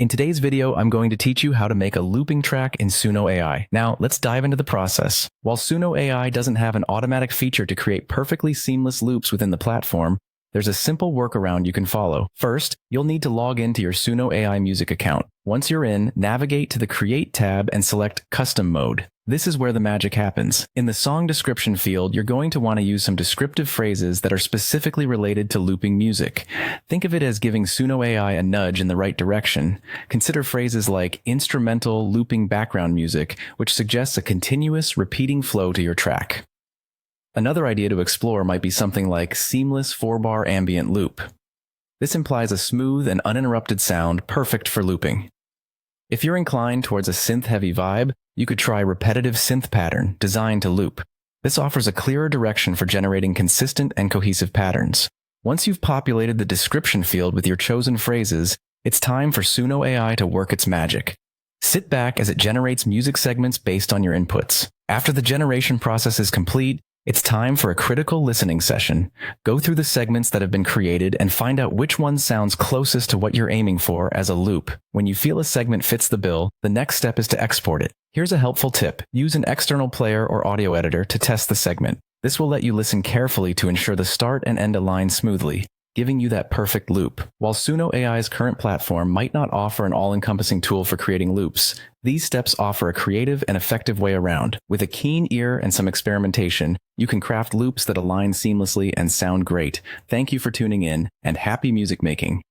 In today's video, I'm going to teach you how to make a looping track in Suno AI. Now, let's dive into the process. While Suno AI doesn't have an automatic feature to create perfectly seamless loops within the platform, there's a simple workaround you can follow. First, you'll need to log into your Suno AI music account. Once you're in, navigate to the Create tab and select Custom Mode. This is where the magic happens. In the song description field, you're going to want to use some descriptive phrases that are specifically related to looping music. Think of it as giving Suno AI a nudge in the right direction. Consider phrases like instrumental looping background music, which suggests a continuous, repeating flow to your track. Another idea to explore might be something like seamless 4-bar ambient loop. This implies a smooth and uninterrupted sound perfect for looping. If you're inclined towards a synth-heavy vibe, you could try repetitive synth pattern designed to loop. This offers a clearer direction for generating consistent and cohesive patterns. Once you've populated the description field with your chosen phrases, it's time for Suno AI to work its magic. Sit back as it generates music segments based on your inputs. After the generation process is complete, it's time for a critical listening session. Go through the segments that have been created and find out which one sounds closest to what you're aiming for as a loop. When you feel a segment fits the bill, the next step is to export it. Here's a helpful tip. Use an external player or audio editor to test the segment. This will let you listen carefully to ensure the start and end align smoothly, giving you that perfect loop. While Suno AI's current platform might not offer an all-encompassing tool for creating loops, these steps offer a creative and effective way around. With a keen ear and some experimentation, you can craft loops that align seamlessly and sound great. Thank you for tuning in, and happy music making.